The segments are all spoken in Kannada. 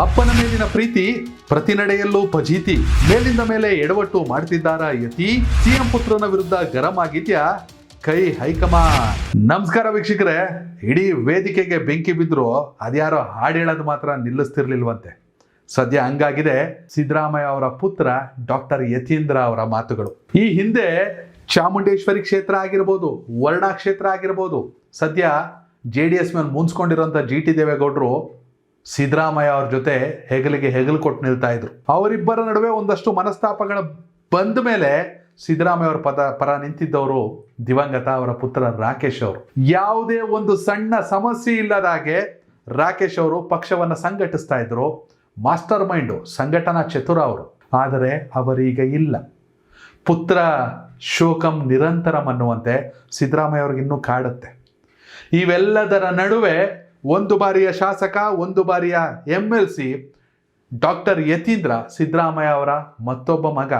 ಅಪ್ಪನ ಮೇಲಿನ ಪ್ರೀತಿ ಪ್ರತಿ ನಡೆಯಲ್ಲೂ ಫಜೀತಿ. ಮೇಲಿಂದ ಮೇಲೆ ಎಡವಟ್ಟು ಮಾಡ್ತಿದ್ದಾರ ಯತಿ. ಸಿಎಂ ಪುತ್ರನ ವಿರುದ್ಧ ಗರಂ ಆಗಿದ್ಯಾ ಕೈ ಹೈಕಮಾಂಡ್. ನಮಸ್ಕಾರ ವೀಕ್ಷಕರೇ. ಇಡೀ ವೇದಿಕೆಗೆ ಬೆಂಕಿ ಬಿದ್ರು ಅದ್ಯಾರೋ ಹಾಡು ಹೇಳೋದು ಮಾತ್ರ ನಿಲ್ಲಿಸ್ತಿರ್ಲಿಲ್ವಂತೆ. ಸದ್ಯ ಹಂಗಾಗಿದೆ ಸಿದ್ದರಾಮಯ್ಯ ಅವರ ಪುತ್ರ ಡಾಕ್ಟರ್ ಯತೀಂದ್ರ ಅವರ ಮಾತುಗಳು. ಈ ಹಿಂದೆ ಚಾಮುಂಡೇಶ್ವರಿ ಕ್ಷೇತ್ರ ಆಗಿರ್ಬೋದು, ವರ್ಣಾ ಕ್ಷೇತ್ರ ಆಗಿರ್ಬೋದು, ಸದ್ಯ JDS ಮೇಲೆ ಮುನ್ಸ್ಕೊಂಡಿರೋಂಥ GT ದೇವೇಗೌಡರು ಸಿದ್ದರಾಮಯ್ಯ ಅವ್ರ ಜೊತೆ ಹೆಗಲಿಗೆ ಹೆಗಲು ಕೊಟ್ಟು ನಿಲ್ತಾ ಇದ್ರು. ಅವರಿಬ್ಬರ ನಡುವೆ ಒಂದಷ್ಟು ಮನಸ್ತಾಪಗಳ ಬಂದ ಮೇಲೆ ಸಿದ್ದರಾಮಯ್ಯ ಅವರ ಪರ ನಿಂತಿದ್ದವರು ದಿವಂಗತ ಅವರ ಪುತ್ರ ರಾಕೇಶ್ ಅವರು. ಯಾವುದೇ ಒಂದು ಸಣ್ಣ ಸಮಸ್ಯೆ ಇಲ್ಲದ ಹಾಗೆ ರಾಕೇಶ್ ಅವರು ಪಕ್ಷವನ್ನ ಸಂಘಟಿಸ್ತಾ ಇದ್ರು. ಮಾಸ್ಟರ್ ಮೈಂಡು, ಸಂಘಟನಾ ಚತುರ ಅವರು. ಆದರೆ ಅವರೀಗ ಇಲ್ಲ. ಪುತ್ರ ಶೋಕಂ ನಿರಂತರಂ ಅನ್ನುವಂತೆ ಸಿದ್ದರಾಮಯ್ಯ ಅವ್ರಿಗೆ ಇನ್ನೂ ಕಾಡುತ್ತೆ. ಇವೆಲ್ಲದರ ನಡುವೆ ಒಂದು ಬಾರಿಯ ಶಾಸಕ, ಒಂದು ಬಾರಿಯ MLC ಡಾಕ್ಟರ್ ಯತೀಂದ್ರ, ಸಿದ್ದರಾಮಯ್ಯ ಅವರ ಮತ್ತೊಬ್ಬ ಮಗ,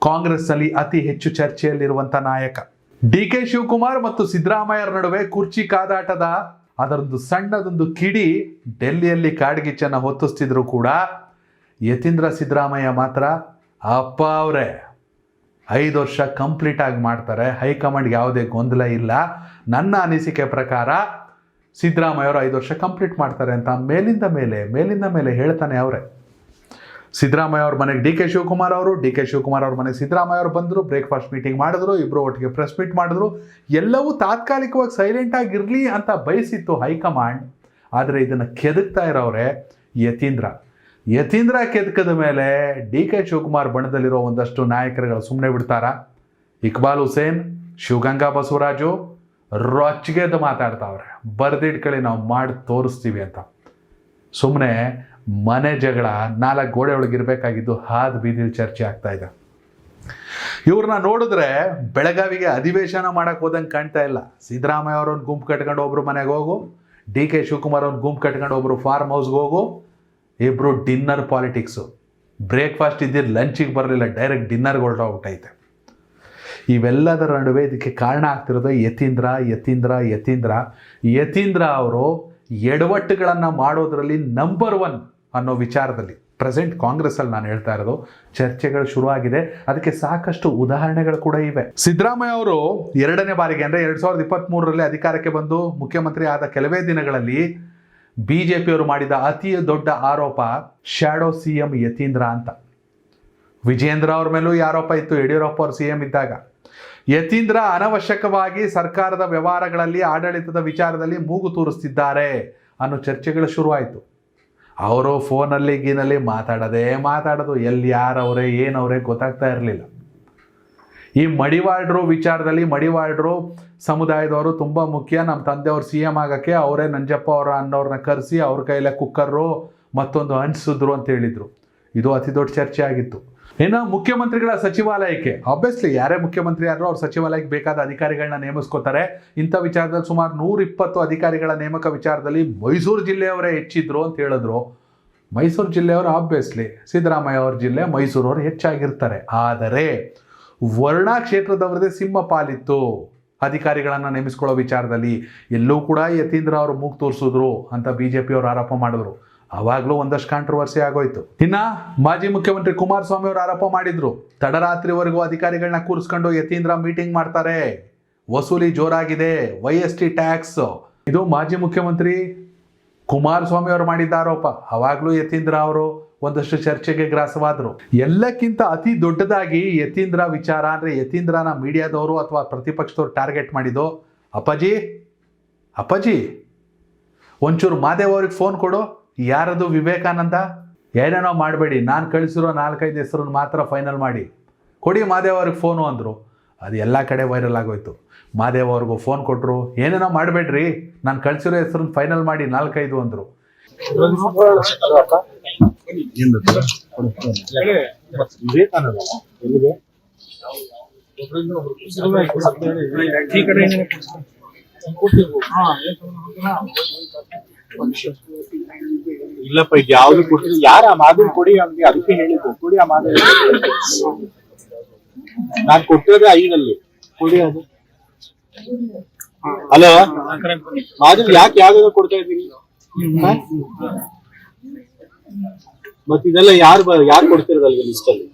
ಕಾಂಗ್ರೆಸ್ ಅಲ್ಲಿ ಅತಿ ಹೆಚ್ಚು ಚರ್ಚೆಯಲ್ಲಿರುವಂತ ನಾಯಕ. DK ಶಿವಕುಮಾರ್ ಮತ್ತು ಸಿದ್ದರಾಮಯ್ಯರ ನಡುವೆ ಕುರ್ಚಿ ಕಾದಾಟದ ಅದರೊಂದು ಸಣ್ಣದೊಂದು ಕಿಡಿ ಡೆಲ್ಲಿಯಲ್ಲಿ ಕಾಡ್ಗಿಚ್ಚನ್ನ ಹೊತ್ತಿಸ್ತಿದ್ರು ಕೂಡ ಯತೀಂದ್ರ ಸಿದ್ದರಾಮಯ್ಯ ಮಾತ್ರ ಅಪ್ಪ ಅವರೇ 5 ವರ್ಷ ಕಂಪ್ಲೀಟ್ ಆಗಿ ಮಾಡ್ತಾರೆ. ಹೈಕಮಾಂಡ್ಗೆ ಯಾವುದೇ ಗೊಂದಲ ಇಲ್ಲ. ನನ್ನ ಅನಿಸಿಕೆ ಪ್ರಕಾರ ಸಿದ್ದರಾಮಯ್ಯ ಅವರು 5 ವರ್ಷ ಕಂಪ್ಲೀಟ್ ಮಾಡ್ತಾರೆ ಅಂತ ಮೇಲಿಂದ ಮೇಲೆ ಹೇಳ್ತಾನೆ ಅವರೇ. ಸಿದ್ದರಾಮಯ್ಯ ಅವ್ರ ಮನೆಗೆ DK ಶಿವಕುಮಾರ್ ಅವ್ರ ಮನೆಗೆ ಸಿದ್ದರಾಮಯ್ಯ ಅವರು ಬಂದರು, ಬ್ರೇಕ್ಫಾಸ್ಟ್ ಮೀಟಿಂಗ್ ಮಾಡಿದ್ರು, ಇಬ್ಬರು ಒಟ್ಟಿಗೆ ಪ್ರೆಸ್ ಮೀಟ್ ಮಾಡಿದ್ರು. ಎಲ್ಲವೂ ತಾತ್ಕಾಲಿಕವಾಗಿ ಸೈಲೆಂಟ್ ಆಗಿರಲಿ ಅಂತ ಬಯಸಿತ್ತು ಹೈಕಮಾಂಡ್. ಆದರೆ ಇದನ್ನು ಕೆದಕ್ತಾ ಇರೋರೆ ಯತೀಂದ್ರ ಕೆದಕದ ಮೇಲೆ DK ಶಿವಕುಮಾರ್ ಬಣದಲ್ಲಿರೋ ಒಂದಷ್ಟು ನಾಯಕರುಗಳು ಸುಮ್ಮನೆ ಬಿಡ್ತಾರಾ? ಇಕ್ಬಾಲ್ ಹುಸೇನ್, ಶಿವಗಂಗಾ ಬಸವರಾಜು ರೊಚ್ಚಿಗೆದ್ದು ಮಾತಾಡ್ತಾವ್ರೆ, ಬರ್ದಿಟ್ಕೊಳ್ಳಿ ನಾವು ಮಾಡಿ ತೋರಿಸ್ತೀವಿ ಅಂತ. ಸುಮ್ಮನೆ ಮನೆ ಜಗಳ 4 ಗೋಡೆ ಒಳಗಿರ್ಬೇಕಾಗಿದ್ದು ಹಾದ್ ಬೀದಿಲಿ ಚರ್ಚೆ ಆಗ್ತಾ ಇದೆ. ಇವ್ರನ್ನ ನೋಡಿದ್ರೆ ಬೆಳಗಾವಿಗೆ ಅಧಿವೇಶನ ಮಾಡಕ್ ಹೋದಂಗೆ ಕಾಣ್ತಾ ಇಲ್ಲ. ಸಿದ್ದರಾಮಯ್ಯ ಅವ್ರೊಂದು ಗುಂಪು ಕಟ್ಕೊಂಡು ಒಬ್ರು ಮನೆಗೆ ಹೋಗು, DK ಶಿವಕುಮಾರ್ ಒಂದು ಗುಂಪು ಕಟ್ಕೊಂಡು ಒಬ್ರು ಫಾರ್ಮ್ ಹೌಸ್ಗೆ ಹೋಗು, ಇಬ್ರು ಡಿನ್ನರ್ ಪಾಲಿಟಿಕ್ಸು. ಬ್ರೇಕ್ಫಾಸ್ಟ್ ಇದ್ದಿದ್ದು ಲಂಚಿಗೆ ಬರಲಿಲ್ಲ, ಡೈರೆಕ್ಟ್ ಡಿನ್ನರ್ಗೆ ಹೊರಟೋಗ್ಬಿಟ್ಟೈತೆ. ಇವೆಲ್ಲದರ ನಡುವೆ ಇದಕ್ಕೆ ಕಾರಣ ಆಗ್ತಿರೋದು ಯತೀಂದ್ರ ಅವರು ಎಡವಟ್ಟುಗಳನ್ನು ಮಾಡೋದ್ರಲ್ಲಿ ನಂಬರ್ 1 ಅನ್ನೋ ವಿಚಾರದಲ್ಲಿ ಪ್ರೆಸೆಂಟ್ ಕಾಂಗ್ರೆಸ್ಸಲ್ಲಿ ನಾನು ಹೇಳ್ತಾ ಇರೋದು ಚರ್ಚೆಗಳು ಶುರುವಾಗಿದೆ. ಅದಕ್ಕೆ ಸಾಕಷ್ಟು ಉದಾಹರಣೆಗಳು ಕೂಡ ಇವೆ. ಸಿದ್ದರಾಮಯ್ಯ ಅವರು 2ನೇ ಬಾರಿಗೆ ಅಂದರೆ 2023ರಲ್ಲಿ ಅಧಿಕಾರಕ್ಕೆ ಬಂದು ಮುಖ್ಯಮಂತ್ರಿ ಆದ ಕೆಲವೇ ದಿನಗಳಲ್ಲಿ BJP ಅವರು ಮಾಡಿದ ಅತಿ ದೊಡ್ಡ ಆರೋಪ ಶ್ಯಾಡೋ CM ಯತೀಂದ್ರ ಅಂತ. ವಿಜೇಂದ್ರ ಅವ್ರ ಮೇಲೂ ಈ ಆರೋಪ ಇತ್ತು ಯಡಿಯೂರಪ್ಪ ಅವರು CM ಇದ್ದಾಗ. ಯತೀಂದ್ರ ಅನವಶ್ಯಕವಾಗಿ ಸರ್ಕಾರದ ವ್ಯವಹಾರಗಳಲ್ಲಿ, ಆಡಳಿತದ ವಿಚಾರದಲ್ಲಿ ಮೂಗು ತೂರಿಸ್ತಿದ್ದಾರೆ ಅನ್ನೋ ಚರ್ಚೆಗಳು ಶುರುವಾಯಿತು. ಅವರು ಫೋನಲ್ಲಿ ಮಾತಾಡೋದು, ಎಲ್ಲಿ ಯಾರವರೇ ಏನವರೇ ಗೊತ್ತಾಗ್ತಾ ಇರಲಿಲ್ಲ. ಈ ಮಡಿವಾಳರು ವಿಚಾರದಲ್ಲಿ ಮಡಿವಾಳರು ಸಮುದಾಯದವರು ತುಂಬ ಮುಖ್ಯ. ನಮ್ಮ ತಂದೆಯವರು CM ಆಗೋಕ್ಕೆ ಅವರೇ ನಂಜಪ್ಪ ಅವರ ಅನ್ನೋರನ್ನ ಕರೆಸಿ ಅವ್ರ ಕೈಲೇ ಕುಕ್ಕರು ಮತ್ತೊಂದು ಹಂಚಿಸಿದ್ರು ಅಂತ ಹೇಳಿದರು. ಇದು ಅತಿ ದೊಡ್ಡ ಚರ್ಚೆ ಆಗಿತ್ತು. ಇನ್ನು ಮುಖ್ಯಮಂತ್ರಿಗಳ ಸಚಿವಾಲಯಕ್ಕೆ ಆಬ್ವಿಯಸ್ಲಿ ಯಾರೇ ಮುಖ್ಯಮಂತ್ರಿ ಆದರೂ ಅವ್ರ ಸಚಿವಾಲಯಕ್ಕೆ ಬೇಕಾದ ಅಧಿಕಾರಿಗಳನ್ನ ನೇಮಿಸ್ಕೋತಾರೆ. ಇಂಥ ವಿಚಾರದಲ್ಲಿ ಸುಮಾರು 120 ಅಧಿಕಾರಿಗಳ ನೇಮಕ ವಿಚಾರದಲ್ಲಿ ಮೈಸೂರು ಜಿಲ್ಲೆಯವರೇ ಹೆಚ್ಚಿದ್ರು ಅಂತ ಹೇಳಿದ್ರು. ಮೈಸೂರು ಜಿಲ್ಲೆಯವರು ಆಬ್ವಿಯಸ್ಲಿ ಸಿದ್ದರಾಮಯ್ಯ ಅವ್ರ ಜಿಲ್ಲೆ, ಮೈಸೂರವರು ಹೆಚ್ಚಾಗಿರ್ತಾರೆ. ಆದರೆ ವರ್ಣಾ ಕ್ಷೇತ್ರದವರದೇ ಸಿಂಹ ಪಾಲಿತ್ತು ಅಧಿಕಾರಿಗಳನ್ನು ನೇಮಿಸ್ಕೊಳ್ಳೋ ವಿಚಾರದಲ್ಲಿ. ಎಲ್ಲೂ ಕೂಡ ಯತೀಂದ್ರ ಅವರು ಮೂಗು ತೋರಿಸಿದ್ರು ಅಂತ BJP ಅವರು ಆರೋಪ ಮಾಡಿದ್ರು. ಆವಾಗಲೂ ಒಂದಷ್ಟು ಕಾಂಟ್ರವರ್ಸಿ ಆಗೋಯ್ತು. ಇನ್ನ ಮಾಜಿ ಮುಖ್ಯಮಂತ್ರಿ ಕುಮಾರಸ್ವಾಮಿ ಅವರು ಆರೋಪ ಮಾಡಿದ್ರು, ತಡರಾತ್ರಿವರೆಗೂ ಅಧಿಕಾರಿಗಳನ್ನ ಕೂರಿಸ್ಕೊಂಡು ಯತೀಂದ್ರ ಮೀಟಿಂಗ್ ಮಾಡ್ತಾರೆ, ವಸೂಲಿ ಜೋರಾಗಿದೆ, YST ಟ್ಯಾಕ್ಸ್. ಇದು ಮಾಜಿ ಮುಖ್ಯಮಂತ್ರಿ ಕುಮಾರಸ್ವಾಮಿ ಅವರು ಮಾಡಿದ್ದ ಆರೋಪ. ಆವಾಗಲೂ ಯತೀಂದ್ರ ಅವರು ಒಂದಷ್ಟು ಚರ್ಚೆಗೆ ಗ್ರಾಸವಾದರು. ಎಲ್ಲಕ್ಕಿಂತ ಅತಿ ದೊಡ್ಡದಾಗಿ ಯತೀಂದ್ರ ವಿಚಾರ ಅಂದರೆ ಯತೀಂದ್ರನ ಮೀಡಿಯಾದವರು ಅಥವಾ ಪ್ರತಿಪಕ್ಷದವ್ರು ಟಾರ್ಗೆಟ್ ಮಾಡಿದ್ದು, ಅಪ್ಪಾಜಿ ಒಂಚೂರು ಮಾದೇವ್ ಅವ್ರಿಗೆ ಫೋನ್ ಕೊಡು, ಯಾರದು ವಿವೇಕಾನಂದ, ಏನೇನೋ ಮಾಡಬೇಡಿ, ನಾನು ಕಳಿಸಿರೋ 4-5 ಹೆಸರನ್ನು ಮಾತ್ರ ಫೈನಲ್ ಮಾಡಿ ಕೊಡಿ ಮಾದೇವ್ ಅವ್ರಿಗೆ ಫೋನು ಅಂದರು. ಅದು ಎಲ್ಲ ಕಡೆ ವೈರಲ್ ಆಗೋಯ್ತು. ಮಾದೇವ್ ಅವ್ರಿಗೂ ಫೋನ್ ಕೊಟ್ಟರು, ಏನೇನೋ ಮಾಡಬೇಡ್ರಿ, ನಾನು ಕಳಿಸಿರೋ ಹೆಸರನ್ನು ಫೈನಲ್ ಮಾಡಿ 4-5 ಅಂದರು. ಇಲ್ಲಪ್ಪ, ಇದು ಯಾವ್ದು ಕೊಟ್ಟಿಲ್ಲ. ಯಾರ ಮಾಧವ್ ಕೊಡಿ ಅವ್ನಿಗೆ, ಅದಕ್ಕೆ ಹೇಳಿದ್ದು ಕೊಡಿ ಆ ಮಾಧವ್. ನಾನ್ ಕೊಟ್ಟಿರೋದೇ 5 ಕೊಡಿ ಅದು. ಹಲೋ ಮಾಧವ್, ಯಾಕೆ ಯಾವ್ದು ಕೊಡ್ತಾ ಇದ್ದೀರಿ? ಮತ್ ಇದೆಲ್ಲ ಯಾರು ಕೊಡ್ತಿರೋದಲ್ಲ ಲಿಸ್ಟ್ ಅಲ್ಲಿ?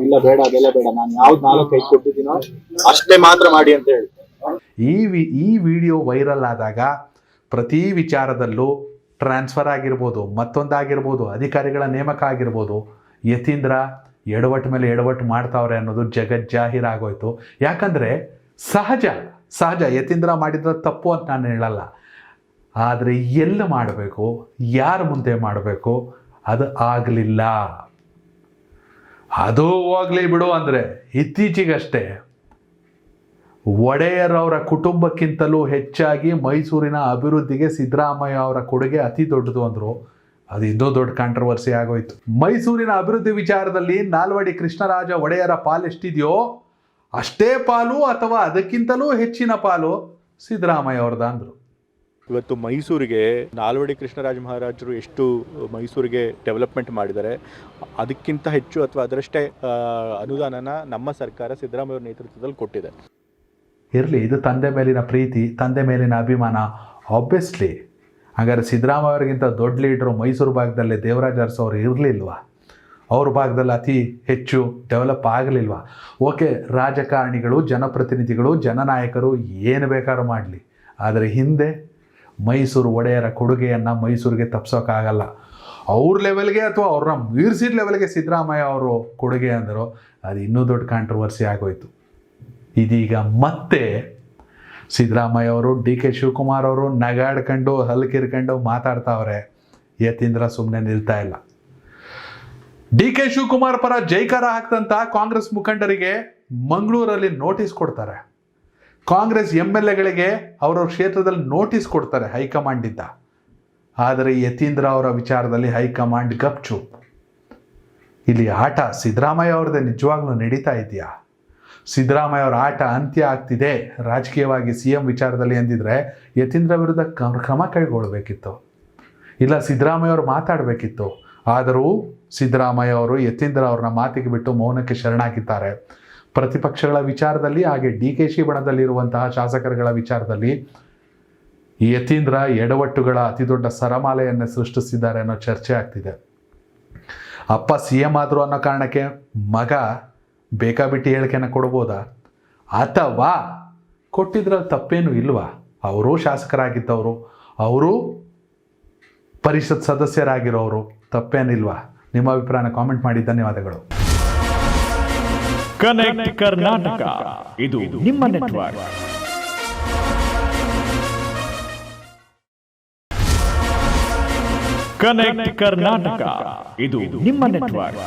ಇಲ್ಲ ಬೇಡ, ಅದೆಲ್ಲ ಬೇಡ, ನಾನು ಯಾವ್ದು 4 ಐದು ಕೊಟ್ಟಿದ್ದೀನೋ ಅಷ್ಟೇ ಮಾತ್ರ ಮಾಡಿ ಅಂತ ಹೇಳಿ. ಈ ವಿಡಿಯೋ ವೈರಲ್ ಆದಾಗ ಪ್ರತಿ ವಿಚಾರದಲ್ಲೂ ಟ್ರಾನ್ಸ್ಫರ್ ಆಗಿರ್ಬೋದು, ಮತ್ತೊಂದಾಗಿರ್ಬೋದು, ಅಧಿಕಾರಿಗಳ ನೇಮಕ ಆಗಿರ್ಬೋದು, ಯತೀಂದ್ರ ಎಡವಟ್ಟು ಮೇಲೆ ಎಡವಟ್ಟು ಮಾಡ್ತಾವ್ರೆ ಅನ್ನೋದು ಜಗಜ್ಜಾಹೀರಾಗೋಯ್ತು. ಯಾಕಂದರೆ ಸಹಜ ಯತೀಂದ್ರ ಮಾಡಿದ್ರೆ ತಪ್ಪು ಅಂತ ನಾನು ಹೇಳಲ್ಲ. ಆದರೆ ಎಲ್ಲಿ ಮಾಡಬೇಕು, ಯಾರ ಮುಂದೆ ಮಾಡಬೇಕು ಅದು ಆಗಲಿಲ್ಲ. ಅದು ಹೋಗಲಿ ಬಿಡು ಅಂದರೆ ಇತ್ತೀಚೆಗಷ್ಟೇ ಒಡೆಯರ್ ಅವರ ಕುಟುಂಬಕ್ಕಿಂತಲೂ ಹೆಚ್ಚಾಗಿ ಮೈಸೂರಿನ ಅಭಿವೃದ್ಧಿಗೆ ಸಿದ್ದರಾಮಯ್ಯ ಅವರ ಕೊಡುಗೆ ಅತಿ ದೊಡ್ಡದು ಅಂದರು. ಅದು ಇನ್ನೂ ದೊಡ್ಡ ಕಾಂಟ್ರವರ್ಸಿ ಆಗೋಯ್ತು. ಮೈಸೂರಿನ ಅಭಿವೃದ್ಧಿ ವಿಚಾರದಲ್ಲಿ ನಾಲ್ವಡಿ ಕೃಷ್ಣರಾಜ ಒಡೆಯರ ಪಾಲು ಎಷ್ಟಿದೆಯೋ ಅಷ್ಟೇ ಪಾಲು ಅಥವಾ ಅದಕ್ಕಿಂತಲೂ ಹೆಚ್ಚಿನ ಪಾಲು ಸಿದ್ದರಾಮಯ್ಯ ಅವ್ರದ ಅಂದರು. ಇವತ್ತು ಮೈಸೂರಿಗೆ ನಾಲ್ವಡಿ ಕೃಷ್ಣರಾಜ ಮಹಾರಾಜರು ಎಷ್ಟು ಮೈಸೂರಿಗೆ ಡೆವಲಪ್ಮೆಂಟ್ ಮಾಡಿದ್ದಾರೆ, ಅದಕ್ಕಿಂತ ಹೆಚ್ಚು ಅಥವಾ ಅದರಷ್ಟೇ ಅನುದಾನನ ನಮ್ಮ ಸರ್ಕಾರ ಸಿದ್ದರಾಮಯ್ಯ ಅವರ ನೇತೃತ್ವದಲ್ಲಿ ಕೊಟ್ಟಿದೆ. ಇರಲಿ, ಇದು ತಂದೆ ಮೇಲಿನ ಪ್ರೀತಿ, ತಂದೆ ಮೇಲಿನ ಅಭಿಮಾನ, ಆಬ್ವಿಯಸ್ಲಿ. ಹಾಗಾದ್ರೆ ಸಿದ್ದರಾಮಯ್ಯ ಅವರಿಗಿಂತ ದೊಡ್ಡ ಲೀಡ್ರು ಮೈಸೂರು ಭಾಗದಲ್ಲೇ ದೇವರಾಜ ಅರಸು ಅವರು ಇರಲಿಲ್ವಾ? ಅವ್ರ ಭಾಗದಲ್ಲಿ ಅತಿ ಹೆಚ್ಚು ಡೆವಲಪ್ ಆಗಲಿಲ್ವಾ? ಓಕೆ, ರಾಜಕಾರಣಿಗಳು, ಜನಪ್ರತಿನಿಧಿಗಳು, ಜನನಾಯಕರು ಏನು ಬೇಕಾದ್ರೂ ಮಾಡಲಿ, ಆದರೆ ಹಿಂದೆ ಮೈಸೂರು ಒಡೆಯರ ಕೊಡುಗೆಯನ್ನು ಮೈಸೂರಿಗೆ ತಪ್ಪಿಸೋಕ್ಕಾಗಲ್ಲ. ಅವ್ರ ಲೆವೆಲ್ಗೆ ಅಥವಾ ಅವ್ರನ್ನ ಮೀರಿಸಿದ ಲೆವೆಲ್ಗೆ ಸಿದ್ದರಾಮಯ್ಯ ಅವರು ಕೊಡುಗೆ ಅಂದರು. ಅದು ಇನ್ನೂ ದೊಡ್ಡ ಕಾಂಟ್ರವರ್ಸಿ ಆಗೋಯ್ತು. ಇದೀಗ ಮತ್ತೆ ಸಿದ್ದರಾಮಯ್ಯ ಅವರು, ಡಿ ಕೆ ಶಿವಕುಮಾರ್ ಅವರು ನಗಾಡ್ಕೊಂಡು ಹಲ್ಕಿರ್ಕೊಂಡು ಮಾತಾಡ್ತಾವ್ರೆ. ಯತೀಂದ್ರ ಸುಮ್ಮನೆ ನಿಲ್ತಾ ಇಲ್ಲ. ಡಿ ಕೆ ಶಿವಕುಮಾರ್ ಪರ ಜೈಕಾರ ಹಾಕ್ತಂತ ಕಾಂಗ್ರೆಸ್ ಮುಖಂಡರಿಗೆ ಮಂಗಳೂರಲ್ಲಿ ನೋಟಿಸ್ ಕೊಡ್ತಾರೆ. ಕಾಂಗ್ರೆಸ್ MLAಗಳಿಗೆ ಅವರವ್ರ ಕ್ಷೇತ್ರದಲ್ಲಿ ನೋಟಿಸ್ ಕೊಡ್ತಾರೆ ಹೈಕಮಾಂಡಿಂದ. ಆದರೆ ಯತೀಂದ್ರ ಅವರ ವಿಚಾರದಲ್ಲಿ ಹೈಕಮಾಂಡ್ ಗಪ್ಚೂಪ್. ಇಲ್ಲಿ ಆಟ ಸಿದ್ದರಾಮಯ್ಯ ಅವ್ರದ್ದೇ ನಿಜವಾಗ್ಲೂ ನಡೀತಾ ಇದೆಯಾ? ಸಿದ್ದರಾಮಯ್ಯ ಅವರ ಆಟ ಅಂತ್ಯ ಆಗ್ತಿದೆ ರಾಜಕೀಯವಾಗಿ CM ವಿಚಾರದಲ್ಲಿ ಅಂದಿದ್ರೆ ಯತೀಂದ್ರ ವಿರುದ್ಧ ಕ್ರಮ ಕೈಗೊಳ್ಳಬೇಕಿತ್ತು, ಇಲ್ಲ ಸಿದ್ದರಾಮಯ್ಯ ಅವರು ಮಾತಾಡಬೇಕಿತ್ತು. ಆದರೂ ಸಿದ್ದರಾಮಯ್ಯ ಅವರು ಯತೀಂದ್ರ ಅವ್ರನ್ನ ಮಾತಿಗೆ ಬಿಟ್ಟು ಮೌನಕ್ಕೆ ಶರಣಾಗಿದ್ದಾರೆ. ಪ್ರತಿಪಕ್ಷಗಳ ವಿಚಾರದಲ್ಲಿ, ಹಾಗೆ DKC ಬಣದಲ್ಲಿರುವಂತಹ ಶಾಸಕರುಗಳ ವಿಚಾರದಲ್ಲಿ ಯತೀಂದ್ರ ಎಡವಟ್ಟುಗಳ ಅತಿದೊಡ್ಡ ಸರಮಾಲೆಯನ್ನು ಸೃಷ್ಟಿಸಿದ್ದಾರೆ ಅನ್ನೋ ಚರ್ಚೆ ಆಗ್ತಿದೆ. ಅಪ್ಪ CM ಆದರು ಅನ್ನೋ ಕಾರಣಕ್ಕೆ ಮಗ ಬೇಕಾಬಿಟ್ಟಿ ಹೇಳಿಕೆನ ಕೊಡ್ಬೋದಾ? ಅಥವಾ ಕೊಟ್ಟಿದ್ರಲ್ಲಿ ತಪ್ಪೇನು ಇಲ್ವಾ? ಅವರು ಶಾಸಕರಾಗಿದ್ದವರು, ಅವರು ಪರಿಷತ್ ಸದಸ್ಯರಾಗಿರೋರು, ತಪ್ಪೇನಿಲ್ವಾ? ನಿಮ್ಮ ಅಭಿಪ್ರಾಯನ ಕಾಮೆಂಟ್ ಮಾಡಿ. ಧನ್ಯವಾದಗಳು. ಕನೆಕ್ಟ್ ಕರ್ನಾಟಕ, ಇದು ನಿಮ್ಮ ನೆಟ್ವರ್ಕ್. ಕನೆಕ್ಟ್ ಕರ್ನಾಟಕ, ಇದು ನಿಮ್ಮ ನೆಟ್ವರ್ಕ್.